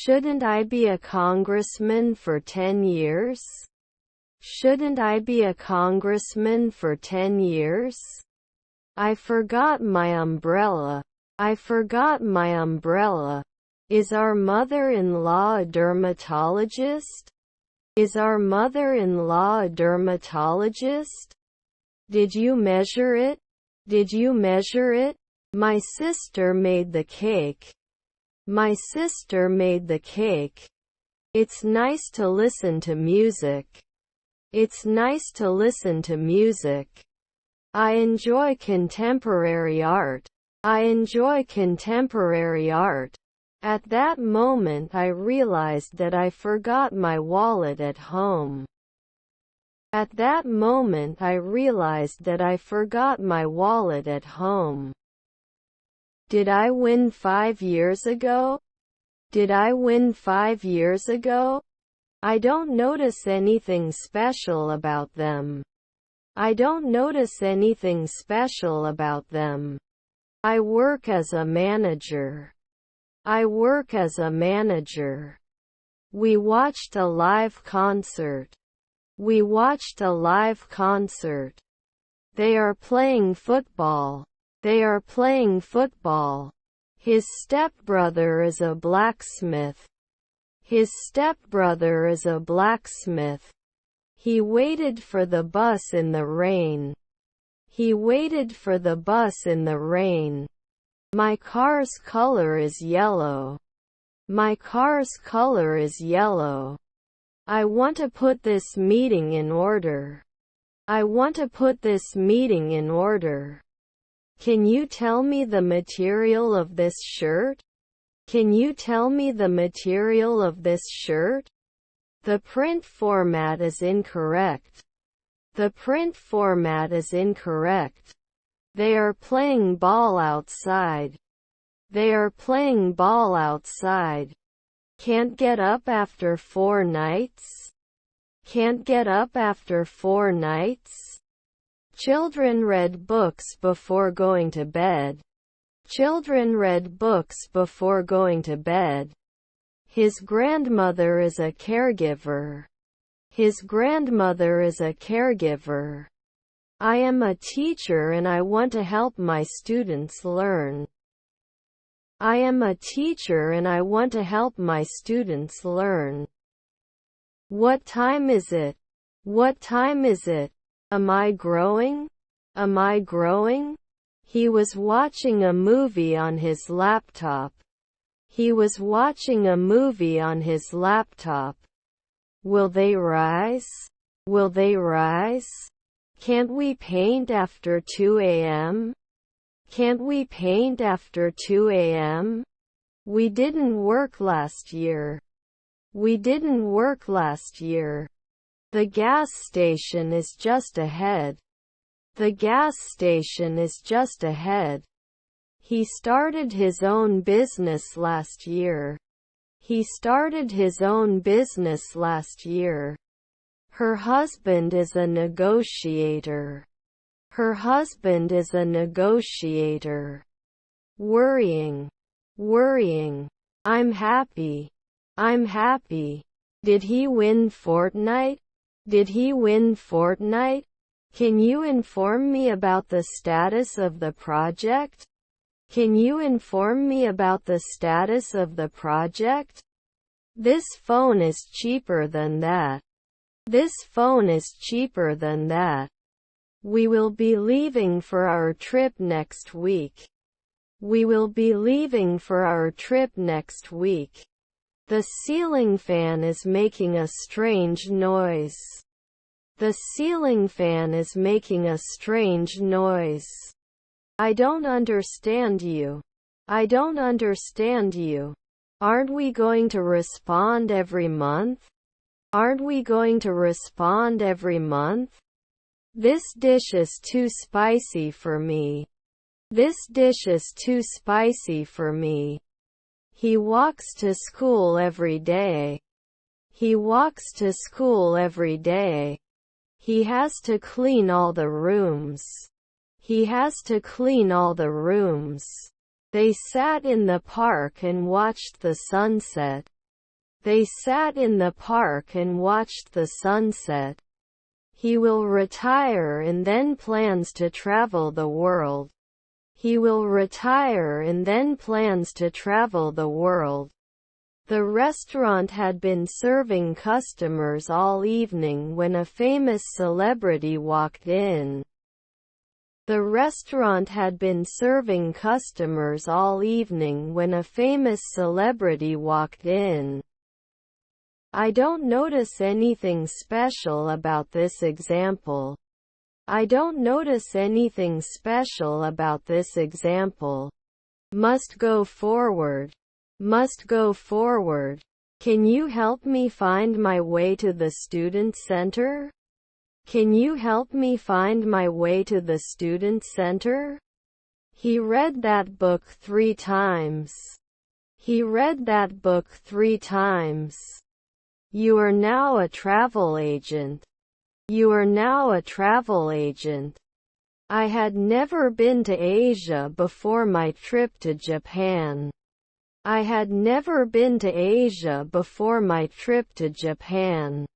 Shouldn't I be a congressman for 10 years? Shouldn't I be a congressman for 10 years? I forgot my umbrella. I forgot my umbrella. Is our mother-in-law a dermatologist? Is our mother-in-law a dermatologist? Did you measure it? Did you measure it? My sister made the cake. My sister made the cake. It's nice to listen to music. It's nice to listen to music. I enjoy contemporary art. I enjoy contemporary art. At that moment I realized that I forgot my wallet at home. At that moment I realized that I forgot my wallet at home. Did I win 5 years ago? Did I win 5 years ago? I don't notice anything special about them. I don't notice anything special about them. I work as a manager. I work as a manager. We watched a live concert. We watched a live concert. They are playing football. They are playing football. His stepbrother is a blacksmith. His stepbrother is a blacksmith. He waited for the bus in the rain. He waited for the bus in the rain. My car's color is yellow. My car's color is yellow. I want to put this meeting in order. I want to put this meeting in order. Can you tell me the material of this shirt? Can you tell me the material of this shirt? The print format is incorrect. The print format is incorrect. They are playing ball outside. They are playing ball outside. Can't get up after 4 nights? Can't get up after 4 nights? Children read books before going to bed. Children read books before going to bed. His grandmother is a caregiver. His grandmother is a caregiver. I am a teacher and I want to help my students learn. I am a teacher and I want to help my students learn. What time is it? What time is it? Am I growing? Am I growing? He was watching a movie on his laptop. He was watching a movie on his laptop. Will they rise? Will they rise? Can't we paint after 2 a.m.? Can't we paint after 2 a.m.? We didn't work last year. We didn't work last year. The gas station is just ahead. The gas station is just ahead. He started his own business last year. He started his own business last year. Her husband is a negotiator. Her husband is a negotiator. Worrying. Worrying. I'm happy. I'm happy. Did he win Fortnite? Did he win Fortnite? Can you inform me about the status of the project? Can you inform me about the status of the project? This phone is cheaper than that. This phone is cheaper than that. We will be leaving for our trip next week. We will be leaving for our trip next week. The ceiling fan is making a strange noise. The ceiling fan is making a strange noise. I don't understand you. I don't understand you. Aren't we going to respond every month? Aren't we going to respond every month? This dish is too spicy for me. This dish is too spicy for me. He walks to school every day. He walks to school every day. He has to clean all the rooms. He has to clean all the rooms. They sat in the park and watched the sunset. They sat in the park and watched the sunset. He will retire and then plans to travel the world. He will retire and then plans to travel the world. The restaurant had been serving customers all evening when a famous celebrity walked in. The restaurant had been serving customers all evening when a famous celebrity walked in. I don't notice anything special about this example. I don't notice anything special about this example. Must go forward. Must go forward. Can you help me find my way to the student center? Can you help me find my way to the student center? He read that book 3 times. He read that book 3 times. You are now a travel agent. You are now a travel agent. I had never been to Asia before my trip to Japan. I had never been to Asia before my trip to Japan.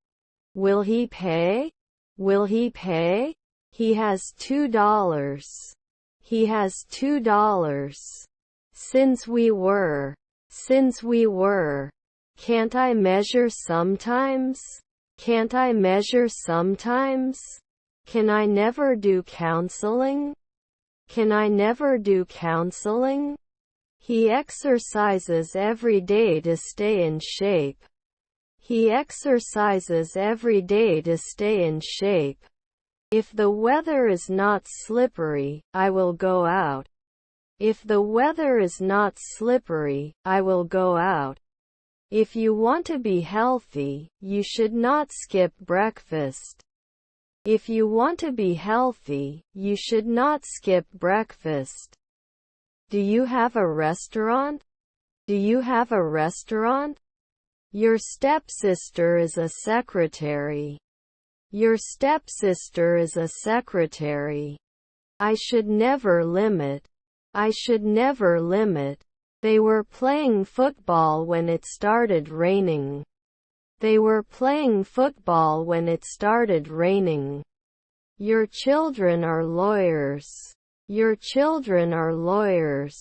Will he pay? Will he pay? He has $2. He has $2. Since we were. Can't I measure sometimes? Can't I measure sometimes? Can I never do counseling? Can I never do counseling? He exercises every day to stay in shape. He exercises every day to stay in shape. If the weather is not slippery, I will go out. If the weather is not slippery, I will go out. If you want to be healthy, you should not skip breakfast. If you want to be healthy, you should not skip breakfast. Do you have a restaurant? Do you have a restaurant? Your stepsister is a secretary. Your stepsister is a secretary. I should never limit. I should never limit. They were playing football when it started raining. They were playing football when it started raining. Your children are lawyers. Your children are lawyers.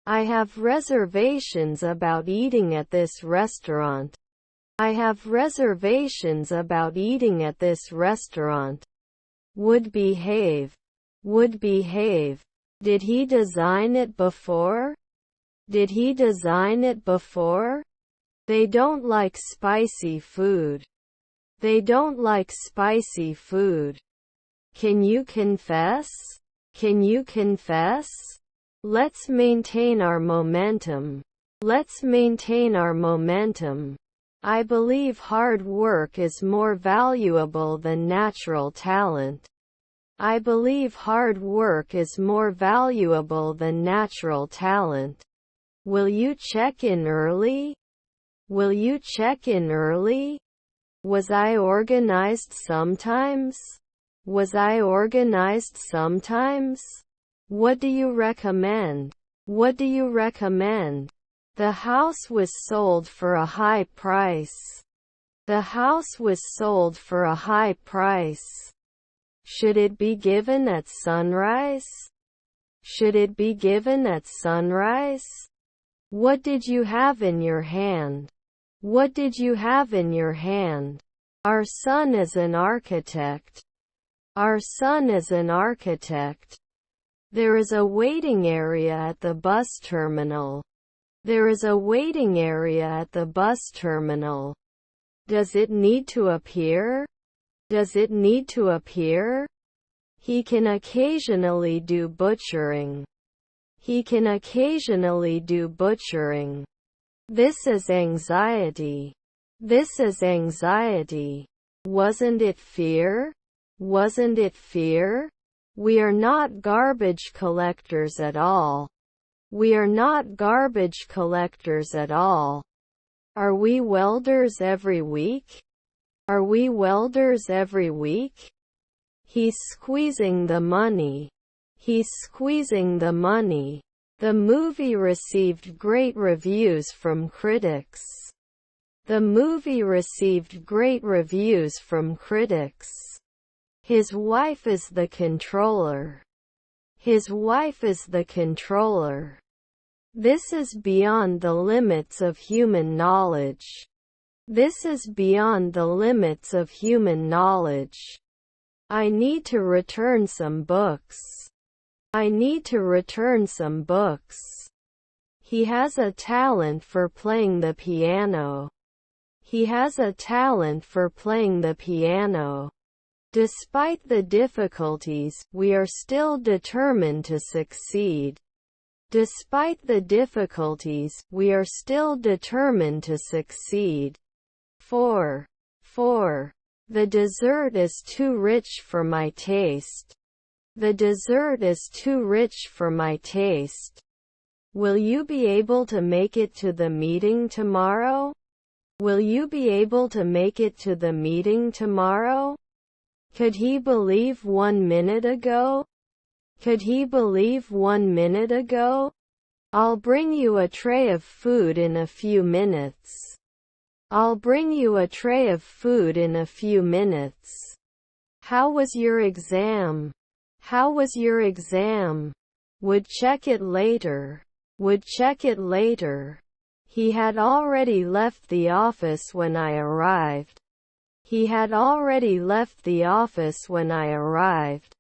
I have reservations about eating at this restaurant. I have reservations about eating at this restaurant. Would behave. Would behave. Did he design it before? Did he design it before? They don't like spicy food. They don't like spicy food. Can you confess? Can you confess? Let's maintain our momentum. Let's maintain our momentum. I believe hard work is more valuable than natural talent. I believe hard work is more valuable than natural talent. Will you check in early? Will you check in early? Was I organized sometimes? Was I organized sometimes? What do you recommend? What do you recommend? The house was sold for a high price. The house was sold for a high price. Should it be given at sunrise? Should it be given at sunrise? What did you have in your hand? What did you have in your hand? Our son is an architect. Our son is an architect. There is a waiting area at the bus terminal. There is a waiting area at the bus terminal. Does it need to appear? Does it need to appear? He can occasionally do butchering. He can occasionally do butchering. This is anxiety. This is anxiety. Wasn't it fear? Wasn't it fear? We are not garbage collectors at all. We are not garbage collectors at all. Are we welders every week? Are we welders every week? He's squeezing the money. He's squeezing the money. The movie received great reviews from critics. The movie received great reviews from critics. His wife is the controller. His wife is the controller. This is beyond the limits of human knowledge. This is beyond the limits of human knowledge. I need to return some books. I need to return some books. He has a talent for playing the piano. He has a talent for playing the piano. Despite the difficulties, we are still determined to succeed. Despite the difficulties, we are still determined to succeed. 4. The dessert is too rich for my taste. The dessert is too rich for my taste. Will you be able to make it to the meeting tomorrow? Will you be able to make it to the meeting tomorrow? Could he believe 1 minute ago? Could he believe 1 minute ago? I'll bring you a tray of food in a few minutes. I'll bring you a tray of food in a few minutes. How was your exam? How was your exam? Would check it later. Would check it later. He had already left the office when I arrived. He had already left the office when I arrived.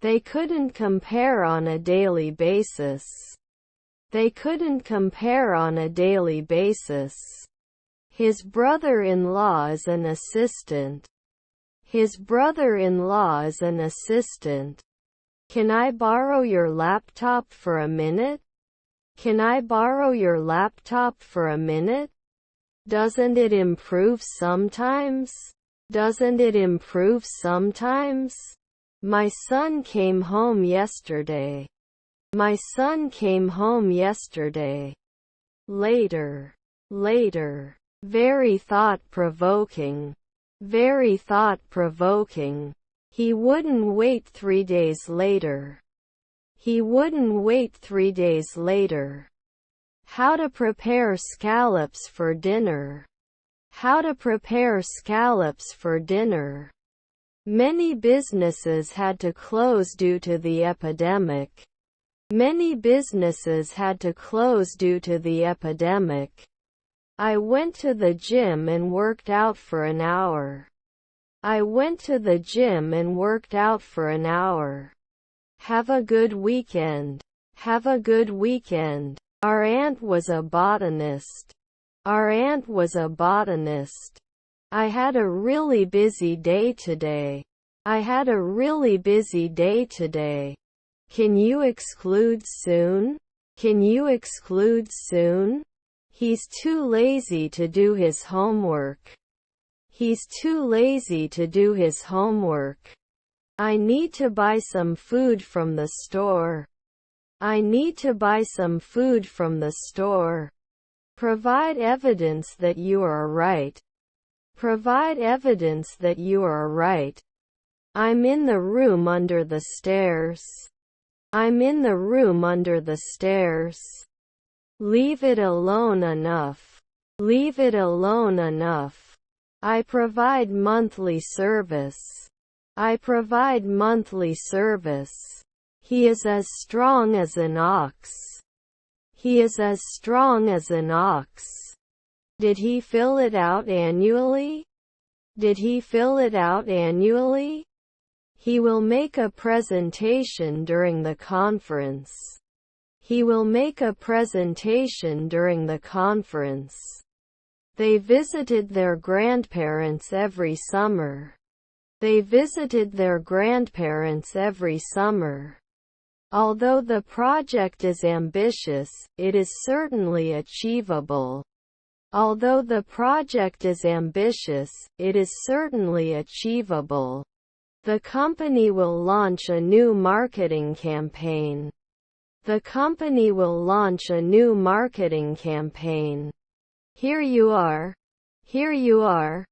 They couldn't compare on a daily basis. They couldn't compare on a daily basis. His brother-in-law is an assistant. His brother-in-law is an assistant. Can I borrow your laptop for a minute? Can I borrow your laptop for a minute? Doesn't it improve sometimes? Doesn't it improve sometimes? My son came home yesterday. My son came home yesterday. Later. Very thought-provoking. Very thought-provoking. He wouldn't wait 3 days later. He wouldn't wait 3 days later. How to prepare scallops for dinner. How to prepare scallops for dinner. Many businesses had to close due to the epidemic. Many businesses had to close due to the epidemic. I went to the gym and worked out for an hour. I went to the gym and worked out for an hour. Have a good weekend. Have a good weekend. Our aunt was a botanist. Our aunt was a botanist. I had a really busy day today. I had a really busy day today. Can you exclude soon? Can you exclude soon? He's too lazy to do his homework. He's too lazy to do his homework. I need to buy some food from the store. I need to buy some food from the store. Provide evidence that you are right. Provide evidence that you are right. I'm in the room under the stairs. I'm in the room under the stairs. Leave it alone enough. Leave it alone enough. I provide monthly service. I provide monthly service. He is as strong as an ox. He is as strong as an ox. Did he fill it out annually? Did he fill it out annually? He will make a presentation during the conference. He will make a presentation during the conference. They visited their grandparents every summer. They visited their grandparents every summer. Although the project is ambitious, it is certainly achievable. Although the project is ambitious, it is certainly achievable. The company will launch a new marketing campaign. The company will launch a new marketing campaign. Here you are. Here you are.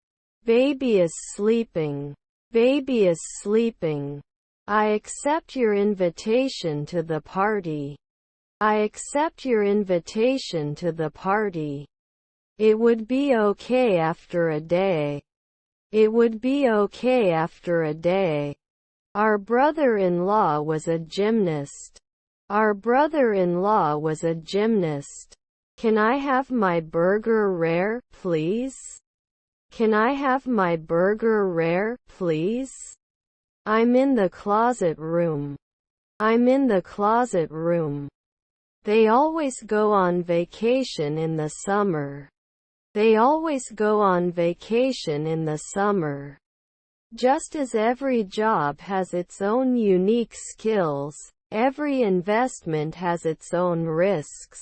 Baby is sleeping. Baby is sleeping. I accept your invitation to the party. I accept your invitation to the party. It would be okay after a day. It would be okay after a day. Our brother-in-law was a gymnast. Our brother-in-law was a gymnast. Can I have my burger rare, please? Can I have my burger rare, please? I'm in the closet room. I'm in the closet room. They always go on vacation in the summer. They always go on vacation in the summer. Just as every job has its own unique skills, every investment has its own risks.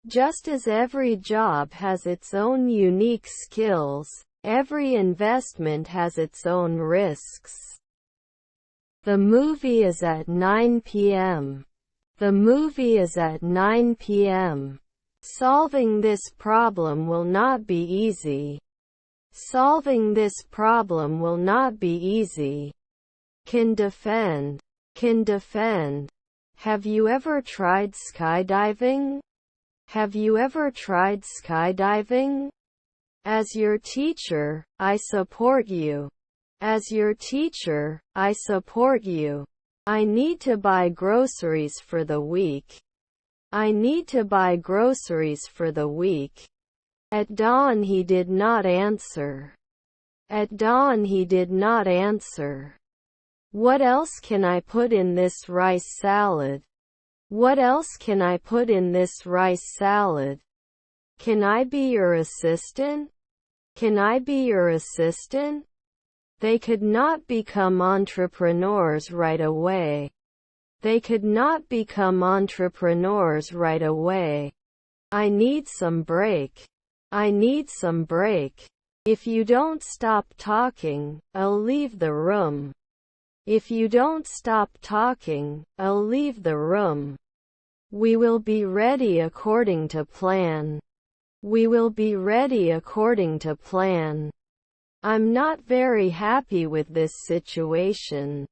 Just as every job has its own unique skills, every investment has its own risks. The movie is at 9 p.m. The movie is at 9 p.m. Solving this problem will not be easy. Solving this problem will not be easy. Can defend. Can defend. Have you ever tried skydiving? Have you ever tried skydiving? As your teacher, I support you. As your teacher, I support you. I need to buy groceries for the week. I need to buy groceries for the week. At dawn he did not answer. At dawn he did not answer. What else can I put in this rice salad? What else can I put in this rice salad? Can I be your assistant? Can I be your assistant? They could not become entrepreneurs right away. They could not become entrepreneurs right away. I need some break. I need some break. If you don't stop talking, I'll leave the room. If you don't stop talking, I'll leave the room. We will be ready according to plan. We will be ready according to plan. I'm not very happy with this situation.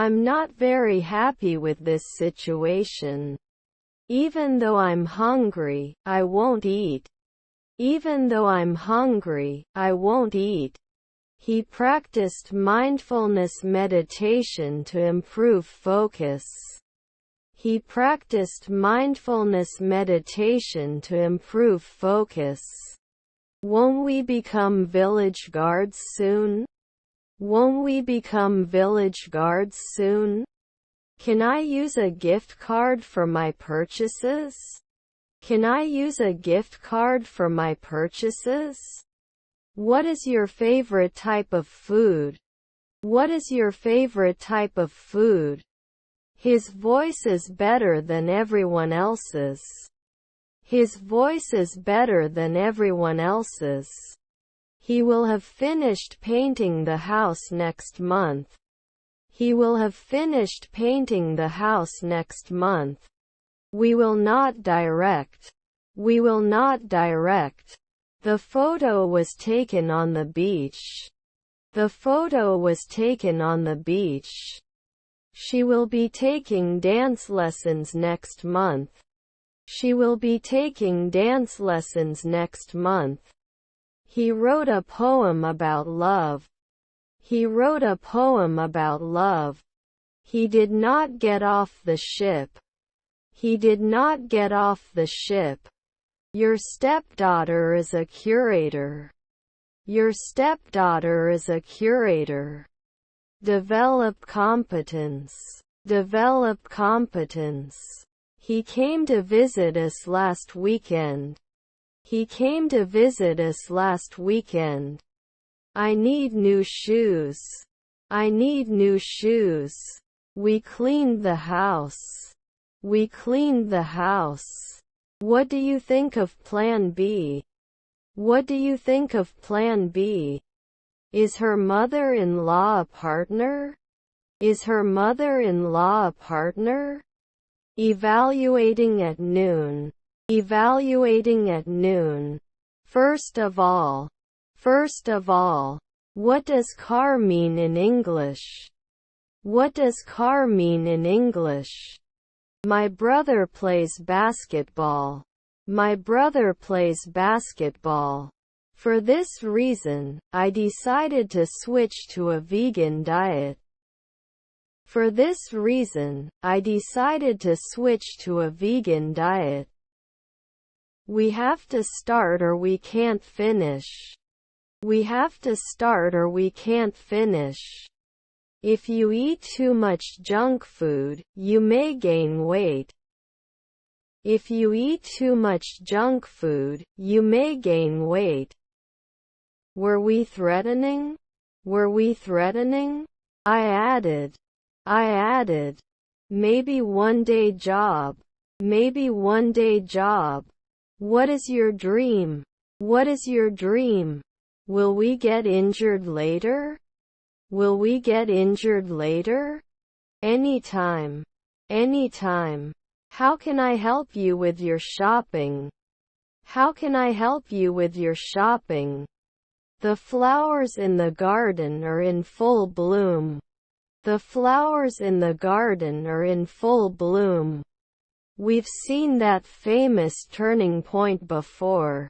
I'm not very happy with this situation. Even though I'm hungry, I won't eat. Even though I'm hungry, I won't eat. He practiced mindfulness meditation to improve focus. He practiced mindfulness meditation to improve focus. Won't we become village guards soon? Won't we become village guards soon? Can I use a gift card for my purchases? Can I use a gift card for my purchases? What is your favorite type of food? What is your favorite type of food? His voice is better than everyone else's. His voice is better than everyone else's. He will have finished painting the house next month. He will have finished painting the house next month. We will not direct. We will not direct. The photo was taken on the beach. The photo was taken on the beach. She will be taking dance lessons next month. She will be taking dance lessons next month. He wrote a poem about love. He wrote a poem about love. He did not get off the ship. He did not get off the ship. Your stepdaughter is a curator. Your stepdaughter is a curator. Develop competence. Develop competence. He came to visit us last weekend. He came to visit us last weekend. I need new shoes. I need new shoes. We cleaned the house. We cleaned the house. What do you think of Plan B? What do you think of Plan B? Is her mother-in-law a partner? Is her mother-in-law a partner? Evaluating at noon. Evaluating at noon. First of all. First of all. What does car mean in English? What does car mean in English? My brother plays basketball. My brother plays basketball. For this reason, I decided to switch to a vegan diet. For this reason, I decided to switch to a vegan diet. We have to start or we can't finish. We have to start or we can't finish. If you eat too much junk food, you may gain weight. If you eat too much junk food, you may gain weight. Were we threatening? Were we threatening? I added. Maybe one day job. Maybe one day job. What is your dream? What is your dream? Will we get injured later? Will we get injured later? Anytime. Anytime. How can I help you with your shopping? How can I help you with your shopping? The flowers in the garden are in full bloom. The flowers in the garden are in full bloom. We've seen that famous turning point before.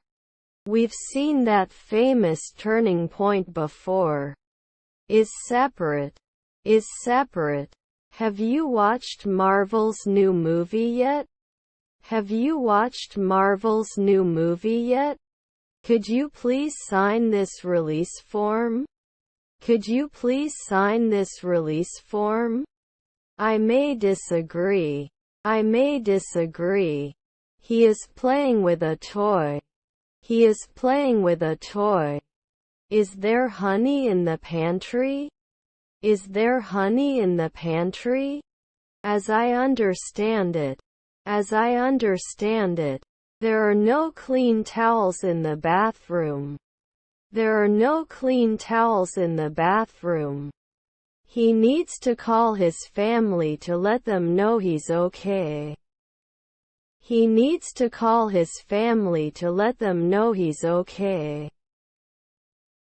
We've seen that famous turning point before. Is separate. Is separate. Have you watched Marvel's new movie yet? Have you watched Marvel's new movie yet? Could you please sign this release form? Could you please sign this release form? I may disagree. I may disagree. He is playing with a toy. He is playing with a toy. Is there honey in the pantry? Is there honey in the pantry? As I understand it, there are no clean towels in the bathroom. There are no clean towels in the bathroom. He needs to call his family to let them know he's okay. He needs to call his family to let them know he's okay.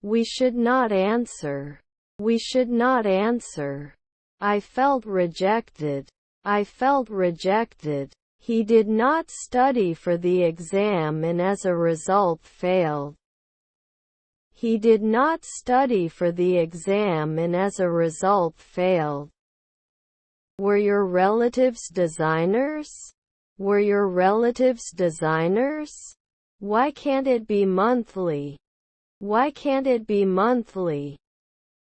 We should not answer. We should not answer. I felt rejected. I felt rejected. He did not study for the exam and as a result failed. He did not study for the exam and as a result failed. Were your relatives designers? Were your relatives designers? Why can't it be monthly? Why can't it be monthly?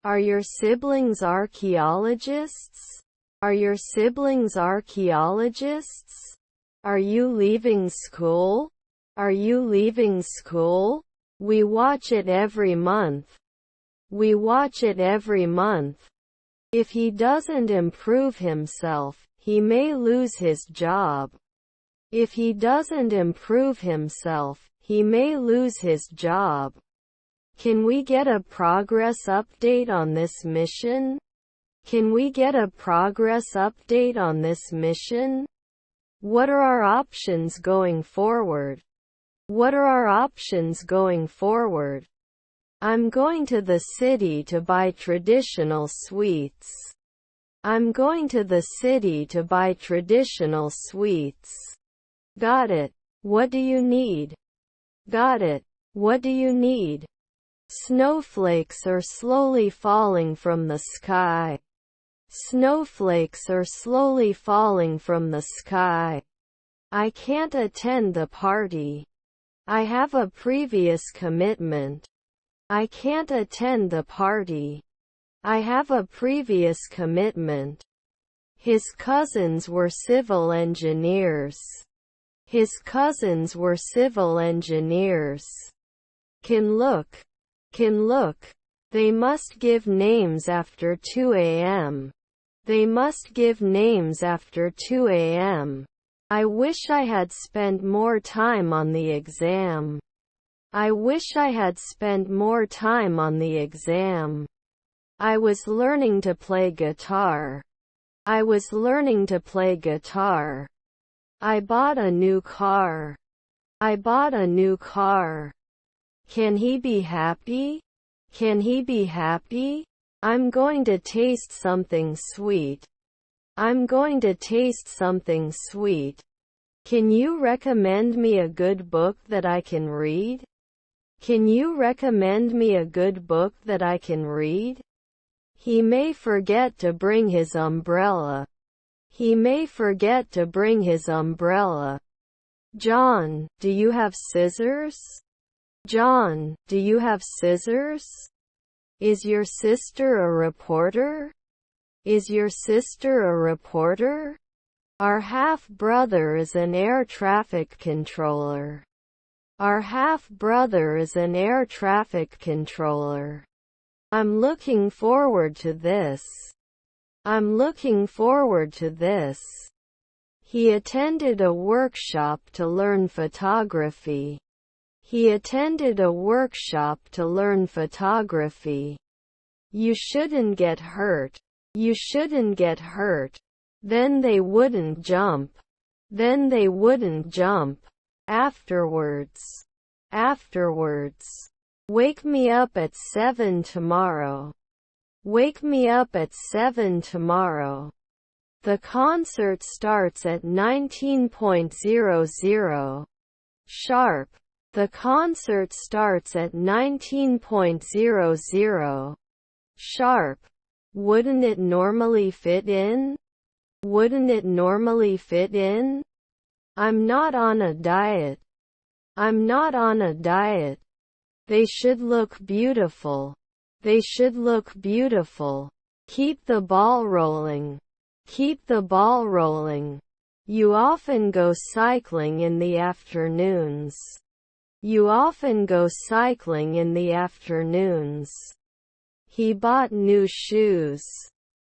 Are your siblings archaeologists? Are your siblings archaeologists? Are you leaving school? Are you leaving school? We watch it every month. We watch it every month. If he doesn't improve himself, he may lose his job. If he doesn't improve himself, he may lose his job. Can we get a progress update on this mission? Can we get a progress update on this mission? What are our options going forward? What are our options going forward? I'm going to the city to buy traditional sweets. I'm going to the city to buy traditional sweets. Got it. What do you need? Got it. What do you need? Snowflakes are slowly falling from the sky. Snowflakes are slowly falling from the sky. I can't attend the party. I have a previous commitment. I can't attend the party. I have a previous commitment. His cousins were civil engineers. His cousins were civil engineers. Can look. Can look. They must give names after 2 a.m. They must give names after 2 a.m. I wish I had spent more time on the exam. I wish I had spent more time on the exam. I was learning to play guitar. I was learning to play guitar. I bought a new car. I bought a new car. Can he be happy? Can he be happy? I'm going to taste something sweet. I'm going to taste something sweet. Can you recommend me a good book that I can read? Can you recommend me a good book that I can read? He may forget to bring his umbrella. He may forget to bring his umbrella. John, do you have scissors? John, do you have scissors? Is your sister a reporter? Is your sister a reporter? Our half-brother is an air traffic controller. Our half-brother is an air traffic controller. I'm looking forward to this. I'm looking forward to this. He attended a workshop to learn photography. He attended a workshop to learn photography. You shouldn't get hurt. You shouldn't get hurt. Then they wouldn't jump. Then they wouldn't jump. Afterwards. Afterwards. Wake me up at 7 tomorrow. Wake me up at 7 tomorrow. The concert starts at 19:00 sharp. The concert starts at 19:00 sharp. Wouldn't it normally fit in? Wouldn't it normally fit in? I'm not on a diet. I'm not on a diet. They should look beautiful. They should look beautiful. Keep the ball rolling. Keep the ball rolling. You often go cycling in the afternoons. You often go cycling in the afternoons. He bought new shoes.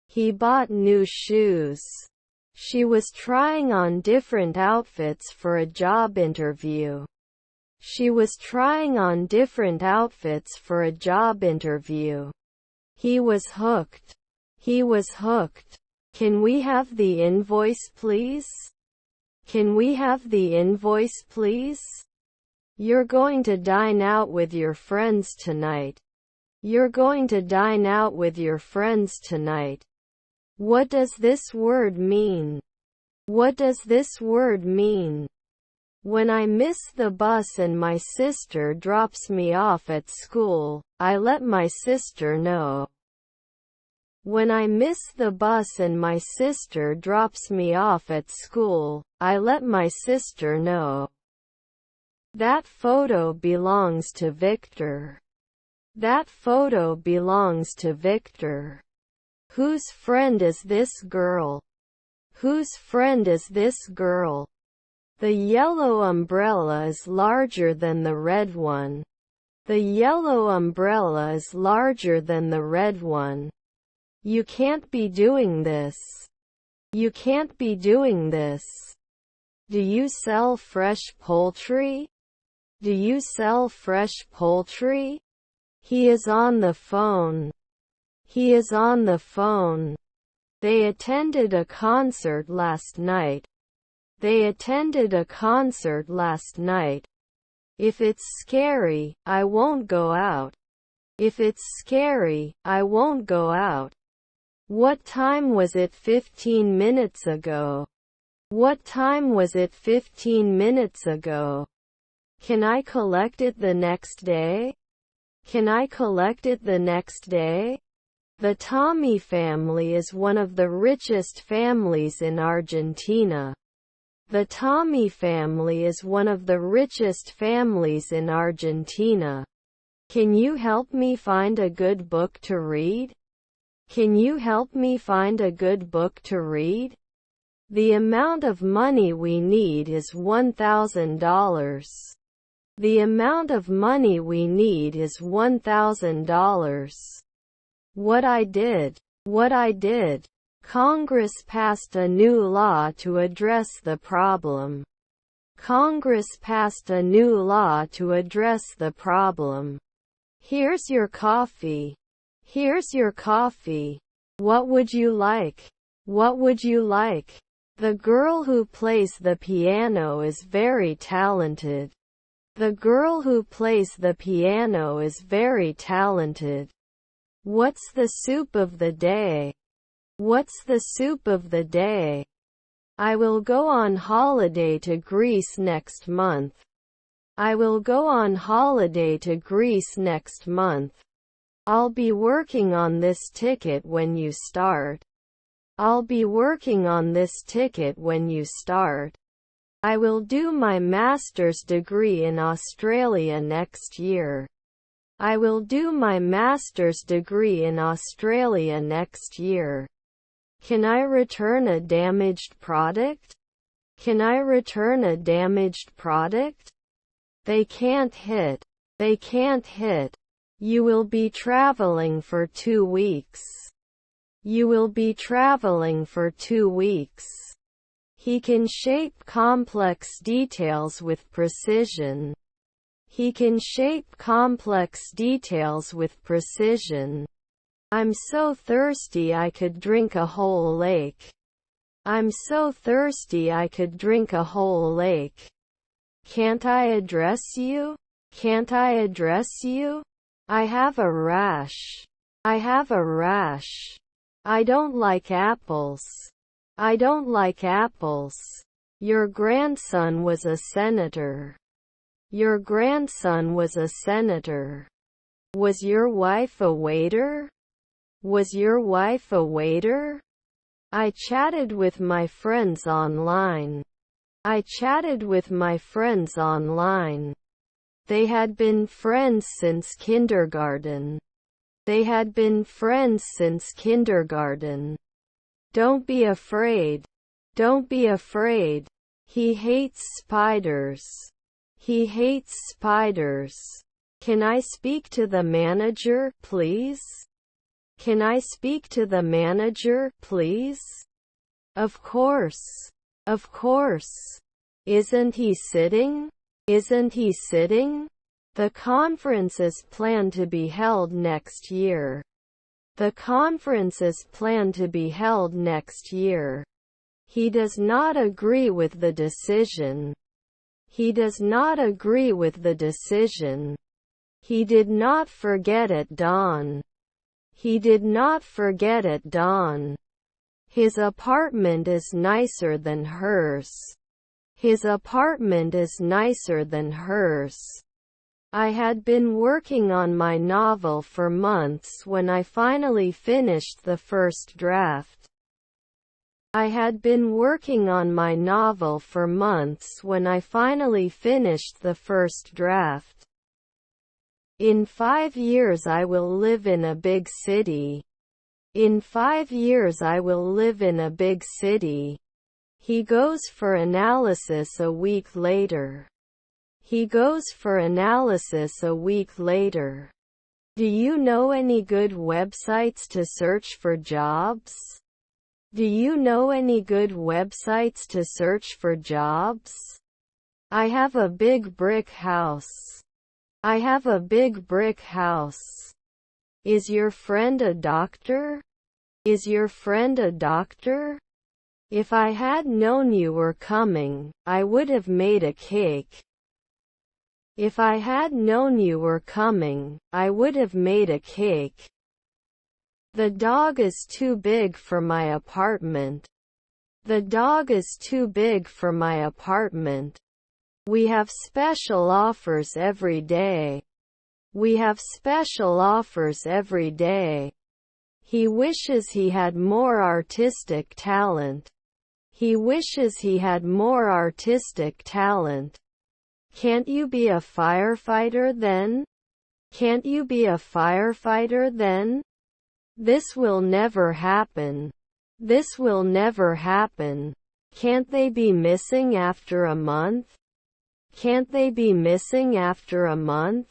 He bought new shoes. She was trying on different outfits for a job interview. She was trying on different outfits for a job interview. He was hooked. He was hooked. Can we have the invoice, please? Can we have the invoice, please? You're going to dine out with your friends tonight. You're going to dine out with your friends tonight. What does this word mean? What does this word mean? When I miss the bus and my sister drops me off at school, I let my sister know. When I miss the bus and my sister drops me off at school, I let my sister know. That photo belongs to Victor. That photo belongs to Victor. Whose friend is this girl? Whose friend is this girl? The yellow umbrella is larger than the red one. The yellow umbrella is larger than the red one. You can't be doing this. You can't be doing this. Do you sell fresh poultry? Do you sell fresh poultry? He is on the phone. He is on the phone. They attended a concert last night. They attended a concert last night. If it's scary, I won't go out. If it's scary, I won't go out. What time was it 15 minutes ago? What time was it 15 minutes ago? Can I collect it the next day? Can I collect it the next day? The Tommy family is one of the richest families in Argentina. The Tommy family is one of the richest families in Argentina. Can you help me find a good book to read? Can you help me find a good book to read? The amount of money we need is $1,000. The amount of money we need is $1,000. What I did. What I did. Congress passed a new law to address the problem. Congress passed a new law to address the problem. Here's your coffee. Here's your coffee. What would you like? What would you like? The girl who plays the piano is very talented. The girl who plays the piano is very talented. What's the soup of the day? What's the soup of the day? I will go on holiday to Greece next month. I will go on holiday to Greece next month. I'll be working on this ticket when you start. I'll be working on this ticket when you start. I will do my master's degree in Australia next year. I will do my master's degree in Australia next year. Can I return a damaged product? Can I return a damaged product? They can't hit. They can't hit. You will be traveling for 2 weeks. You will be traveling for 2 weeks. He can shape complex details with precision. He can shape complex details with precision. I'm so thirsty I could drink a whole lake. I'm so thirsty I could drink a whole lake. Can't I address you? Can't I address you? I have a rash. I have a rash. I don't like apples. I don't like apples. Your grandson was a senator. Your grandson was a senator. Was your wife a waiter? Was your wife a waiter? I chatted with my friends online. I chatted with my friends online. They had been friends since kindergarten. They had been friends since kindergarten. Don't be afraid. Don't be afraid. He hates spiders. He hates spiders. Can I speak to the manager, please? Can I speak to the manager, please? Of course. Of course. Isn't he sitting? Isn't he sitting? The conference is planned to be held next year. The conference is planned to be held next year. He does not agree with the decision. He does not agree with the decision. He did not forget at dawn. He did not forget at dawn. His apartment is nicer than hers. His apartment is nicer than hers. I had been working on my novel for months when I finally finished the first draft. I had been working on my novel for months when I finally finished the first draft. In 5 years I will live in a big city. In 5 years I will live in a big city. He goes for analysis a week later. He goes for analysis a week later. Do you know any good websites to search for jobs? Do you know any good websites to search for jobs? I have a big brick house. I have a big brick house. Is your friend a doctor? Is your friend a doctor? If I had known you were coming, I would have made a cake. If I had known you were coming, I would have made a cake. The dog is too big for my apartment. The dog is too big for my apartment. We have special offers every day. We have special offers every day. He wishes he had more artistic talent. He wishes he had more artistic talent. Can't you be a firefighter then? Can't you be a firefighter then? This will never happen. This will never happen. Can't they be missing after a month? Can't they be missing after a month?